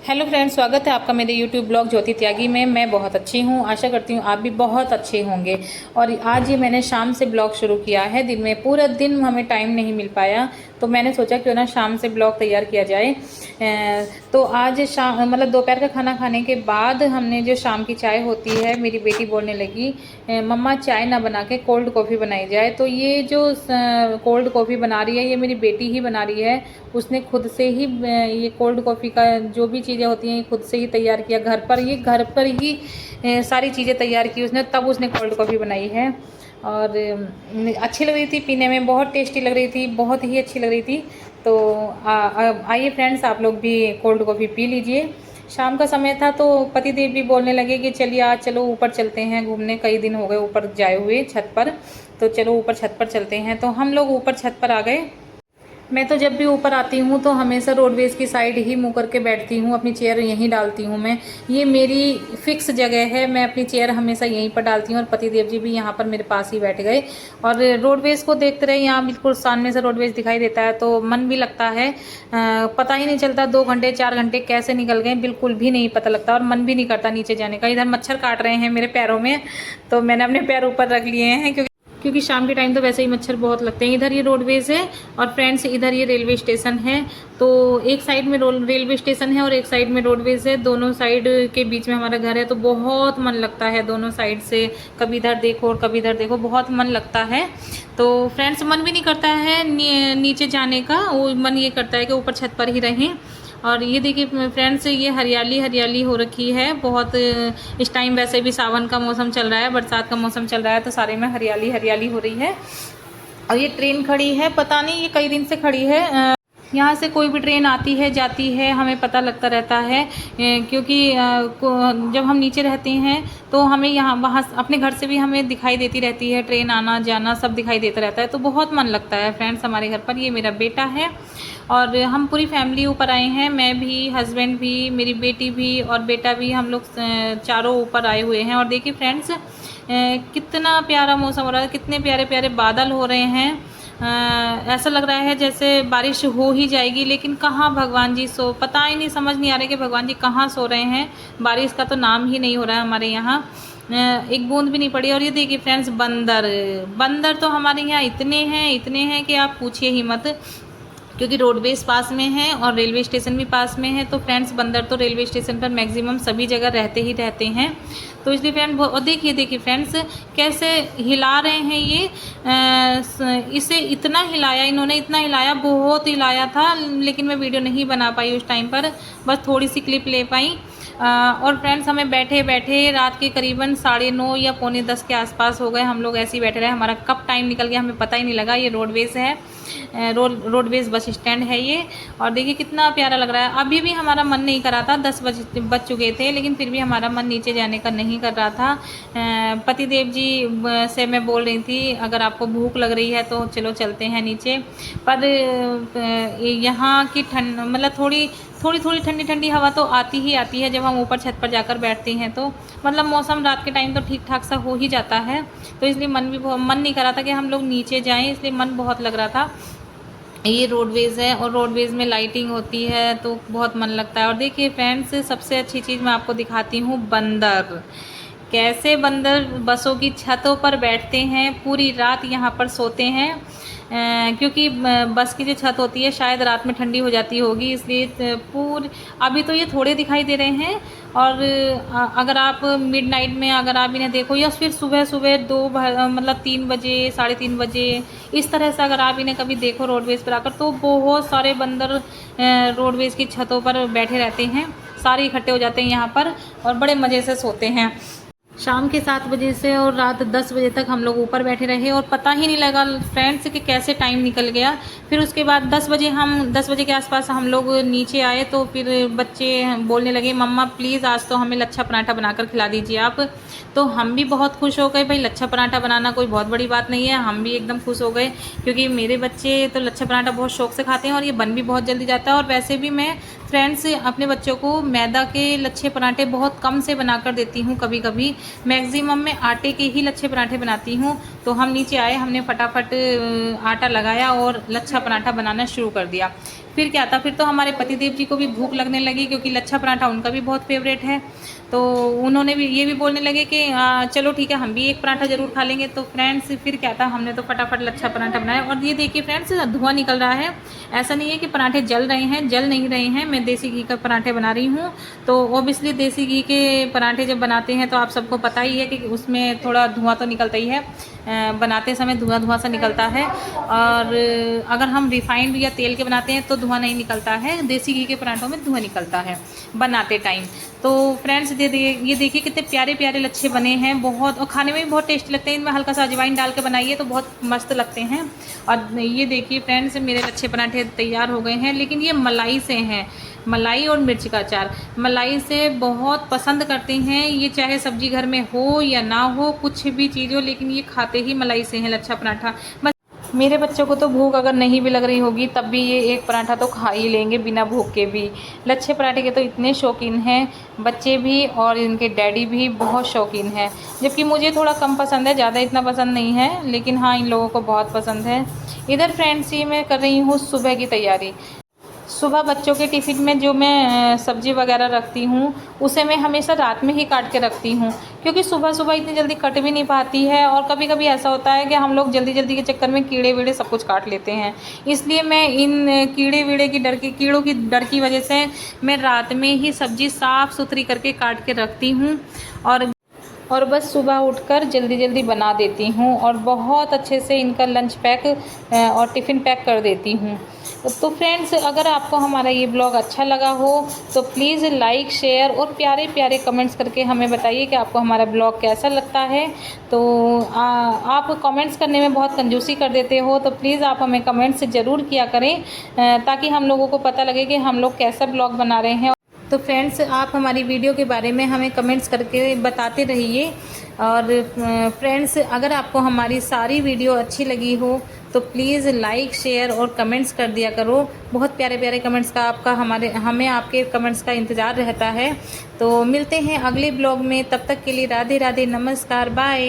Hello friends, स्वागत है आपका मेरे यूट्यूब ब्लॉग ज्योति त्यागी में। मैं बहुत अच्छी हूँ, आशा करती हूँ आप भी बहुत अच्छे होंगे। और आज ये मैंने शाम से ब्लॉग शुरू किया है। दिन में पूरा दिन हमें टाइम नहीं मिल पाया, तो मैंने सोचा क्यों ना शाम से ब्लॉग तैयार किया जाए। तो आज शाम मतलब दोपहर का खाना खाने के बाद हमने जो शाम की चाय होती है, मेरी बेटी बोलने लगी मम्मा चाय ना बना के कोल्ड कॉफ़ी बनाई जाए। तो ये जो कोल्ड कॉफ़ी बना रही है ये मेरी बेटी ही बना रही है। उसने खुद से ही ये कोल्ड कॉफ़ी का जो भी चीज़ें होती हैं ये खुद से ही तैयार किया घर पर। ये घर पर ही सारी चीज़ें तैयार की उसने, तब उसने कोल्ड कॉफ़ी बनाई है। और अच्छी लग रही थी पीने में, बहुत टेस्टी लग रही थी, बहुत ही अच्छी लग रही थी। तो आइए फ्रेंड्स, आप लोग भी कोल्ड कॉफ़ी पी लीजिए। शाम का समय था तो पतिदेव भी बोलने लगे कि चलिए आज चलो ऊपर चलते हैं घूमने, कई दिन हो गए ऊपर जाए हुए छत पर, तो चलो ऊपर छत पर चलते हैं। तो हम लोग ऊपर छत पर आ गए। मैं तो जब भी ऊपर आती हूँ तो हमेशा रोडवेज की साइड ही मुँह करके बैठती हूँ, अपनी चेयर यहीं डालती हूँ मैं। ये मेरी फिक्स जगह है, मैं अपनी चेयर हमेशा यहीं पर डालती हूँ। और पतिदेव जी भी यहाँ पर मेरे पास ही बैठ गए और रोडवेज को देखते रहे। यहाँ बिल्कुल सामने से रोडवेज दिखाई देता है तो मन भी लगता है, पता ही नहीं चलता 2 घंटे 4 घंटे कैसे निकल गए, बिल्कुल भी नहीं पता लगता। और मन भी नहीं करता नीचे जाने का। इधर मच्छर काट रहे हैं मेरे पैरों में, तो मैंने अपने पैर ऊपर रख लिए हैं क्योंकि शाम के टाइम तो वैसे ही मच्छर बहुत लगते हैं। इधर ये रोडवेज है और फ्रेंड्स इधर ये रेलवे स्टेशन है। तो एक साइड में रेलवे स्टेशन है और एक साइड में रोडवेज है। दोनों साइड के बीच में हमारा घर है, तो बहुत मन लगता है दोनों साइड से, कभी इधर देखो और कभी इधर देखो, बहुत मन लगता है। तो फ्रेंड्स मन भी नहीं करता है नीचे जाने का, वो मन ये करता है कि ऊपर छत पर ही रहें। और ये देखिए फ्रेंड्स, ये हरियाली हरियाली हो रखी है बहुत। इस टाइम वैसे भी सावन का मौसम चल रहा है, बरसात का मौसम चल रहा है, तो सारे में हरियाली हरियाली हो रही है। और ये ट्रेन खड़ी है, पता नहीं ये कई दिन से खड़ी है। यहाँ से कोई भी ट्रेन आती है जाती है, हमें पता लगता रहता है। क्योंकि जब हम नीचे रहते हैं तो हमें यहाँ वहाँ अपने घर से भी हमें दिखाई देती रहती है, ट्रेन आना जाना सब दिखाई देता रहता है। तो बहुत मन लगता है फ्रेंड्स हमारे घर पर। ये मेरा बेटा है और हम पूरी फैमिली ऊपर आए हैं, मैं भी, हस्बैंड भी, मेरी बेटी भी और बेटा भी, हम लोग चारों ऊपर आए हुए हैं। और देखिए फ्रेंड्स कितना प्यारा मौसम हो रहा है, कितने प्यारे प्यारे बादल हो रहे हैं। ऐसा लग रहा है जैसे बारिश हो ही जाएगी, लेकिन कहाँ भगवान जी पता ही नहीं, समझ नहीं आ रहा कि भगवान जी कहाँ सो रहे हैं। बारिश का तो नाम ही नहीं हो रहा है हमारे यहाँ, एक बूंद भी नहीं पड़ी। और ये देखिए फ्रेंड्स बंदर तो हमारे यहाँ इतने हैं कि आप पूछिए ही मत, क्योंकि रोडवेज पास में है और रेलवे स्टेशन भी पास में है। तो फ्रेंड्स बंदर तो रेलवे स्टेशन पर मैक्सिमम सभी जगह रहते ही रहते हैं। तो इसलिए फ्रेंड, और देखिए फ्रेंड्स कैसे हिला रहे हैं ये। इसे इतना हिलाया इन्होंने, इतना हिलाया, बहुत हिलाया था, लेकिन मैं वीडियो नहीं बना पाई उस टाइम पर, बस थोड़ी सी क्लिप ले पाई। और फ्रेंड्स हमें बैठे बैठे रात के करीबन 9:30 या 9:45 के आसपास हो गए। हम लोग ऐसे ही बैठे रहे, हमारा कब टाइम निकल गया हमें पता ही नहीं लगा। ये रोडवेज है, रोडवेज बस स्टैंड है ये। और देखिए कितना प्यारा लग रहा है। अभी भी हमारा मन नहीं कर रहा था, 10 बज चुके थे, लेकिन फिर भी हमारा मन नीचे जाने का नहीं कर रहा था। पतिदेव जी से मैं बोल रही थी अगर आपको भूख लग रही है तो चलो चलते हैं नीचे। पर यहाँ की ठंड मतलब थोड़ी ठंडी ठंडी हवा तो आती ही आती है जब हम ऊपर छत पर जाकर बैठते हैं। तो मतलब मौसम रात के टाइम तो ठीक ठाक सा हो ही जाता है। तो इसलिए मन नहीं कर रहा था कि हम लोग नीचे जाएं, इसलिए मन बहुत लग रहा था। ये रोडवेज है और रोडवेज में लाइटिंग होती है तो बहुत मन लगता है। और देखिए फ्रेंड्स सबसे अच्छी चीज़ मैं आपको दिखाती हूँ, बंदर कैसे बंदर बसों की छतों पर बैठते हैं, पूरी रात यहाँ पर सोते हैं। क्योंकि बस की जो छत होती है शायद रात में ठंडी हो जाती होगी, इसलिए अभी तो ये थोड़े दिखाई दे रहे हैं। और अगर आप मिडनाइट में अगर आप इन्हें देखो, या फिर सुबह 3 बजे 3:30 बजे इस तरह से अगर आप इन्हें कभी देखो रोडवेज पर आकर, तो बहुत सारे बंदर रोडवेज की छतों पर बैठे रहते हैं, सारे इकट्ठे हो जाते हैं यहाँ पर और बड़े मज़े से सोते हैं। शाम के 7 बजे से और रात 10 बजे तक हम लोग ऊपर बैठे रहे और पता ही नहीं लगा फ्रेंड्स कि कैसे टाइम निकल गया। फिर उसके बाद 10 बजे के आसपास हम लोग नीचे आए तो फिर बच्चे बोलने लगे मम्मा प्लीज़ आज तो हमें लच्छा पराठा बनाकर खिला दीजिए आप। तो हम भी बहुत खुश हो गए, भाई लच्छा पराठा बनाना कोई बहुत बड़ी बात नहीं है। हम भी एकदम खुश हो गए क्योंकि मेरे बच्चे तो लच्छा पराठा बहुत शौक से खाते हैं और ये बन भी बहुत जल्दी जाता है। और वैसे भी मैं फ्रेंड्स अपने बच्चों को मैदा के लच्छे पराठे बहुत कम से बनाकर देती हूँ, कभी कभी मैक्सिमम मैं आटे के ही लच्छे पराठे बनाती हूँ। तो हम नीचे आए, हमने फटाफट आटा लगाया और लच्छा पराठा बनाना शुरू कर दिया। फिर क्या था, फिर तो हमारे पतिदेव जी को भी भूख लगने लगी, क्योंकि लच्छा पराठा उनका भी बहुत फेवरेट है। तो उन्होंने भी ये भी बोलने लगे कि चलो ठीक है, हम भी एक पराठा ज़रूर खा लेंगे। तो फ्रेंड्स फिर क्या था, हमने तो फटाफट लच्छा पराठा बनाया। और ये देखिए फ्रेंड्स, धुआं निकल रहा है। ऐसा नहीं है कि पराठे जल रहे हैं, जल नहीं रहे हैं। मैं देसी घी का पराठे बना रही हूँ। तो ऑब्वियसली देसी घी के पराठे जब बनाते हैं तो आप सबको पता ही है कि उसमें थोड़ा धुआं तो निकलता ही है, बनाते समय धुआं सा निकलता है। और अगर हम रिफाइंड या तेल के बनाते हैं तो धुआं नहीं निकलता है, देसी घी के पराठों में धुआं निकलता है बनाते टाइम। तो फ्रेंड्स ये देखिए कितने प्यारे प्यारे लच्छे बने हैं, बहुत, और खाने में भी बहुत टेस्टी लगते हैं। इनमें हल्का सा अजवाइन डाल के बनाइए तो बहुत मस्त लगते हैं। और ये देखिए फ्रेंड्स, मेरे लच्छे पराठे तैयार हो गए हैं, लेकिन ये मलाई से हैं, मलाई और मिर्च का अचार। मलाई से बहुत पसंद करते हैं ये, चाहे सब्जी घर में हो या ना हो, कुछ भी चीज़ हो, लेकिन ये खाते ही मलाई से हैं लच्छा पराठा। मेरे बच्चों को तो भूख अगर नहीं भी लग रही होगी तब भी ये एक पराठा तो खा ही लेंगे बिना भूख के भी। लच्छे पराठे के तो इतने शौकीन हैं बच्चे भी, और इनके डैडी भी बहुत शौकीन हैं। जबकि मुझे थोड़ा कम पसंद है, ज़्यादा इतना पसंद नहीं है, लेकिन हाँ इन लोगों को बहुत पसंद है। इधर फ्रेंड्स ये मैं कर रही हूँ सुबह की तैयारी। सुबह बच्चों के टिफ़िन में जो मैं सब्ज़ी वगैरह रखती हूँ उसे मैं हमेशा रात में ही काट के रखती हूँ, क्योंकि सुबह सुबह इतनी जल्दी कट भी नहीं पाती है। और कभी कभी ऐसा होता है कि हम लोग जल्दी जल्दी के चक्कर में कीड़े वीड़े सब कुछ काट लेते हैं। इसलिए मैं इन कीड़ों की डर की वजह से मैं रात में ही सब्ज़ी साफ़ सुथरी करके काट के रखती हूँ, और बस सुबह उठकर जल्दी जल्दी बना देती हूँ, और बहुत अच्छे से इनका लंच पैक और टिफ़िन पैक कर देती हूँ। तो फ्रेंड्स, अगर आपको हमारा ये ब्लॉग अच्छा लगा हो तो प्लीज़ लाइक, शेयर और प्यारे प्यारे कमेंट्स करके हमें बताइए कि आपको हमारा ब्लॉग कैसा लगता है। तो आप कमेंट्स करने में बहुत कंजूसी कर देते हो, तो प्लीज़ आप हमें कमेंट्स ज़रूर किया करें, ताकि हम लोगों को पता लगे कि हम लोग कैसा ब्लॉग बना रहे हैं। तो फ्रेंड्स, आप हमारी वीडियो के बारे में हमें कमेंट्स करके बताते रहिए। और फ्रेंड्स, अगर आपको हमारी सारी वीडियो अच्छी लगी हो तो प्लीज़ लाइक, शेयर और कमेंट्स कर दिया करो। बहुत प्यारे प्यारे कमेंट्स का हमें आपके कमेंट्स का इंतज़ार रहता है। तो मिलते हैं अगले ब्लॉग में, तब तक के लिए राधे राधे, नमस्कार, बाय।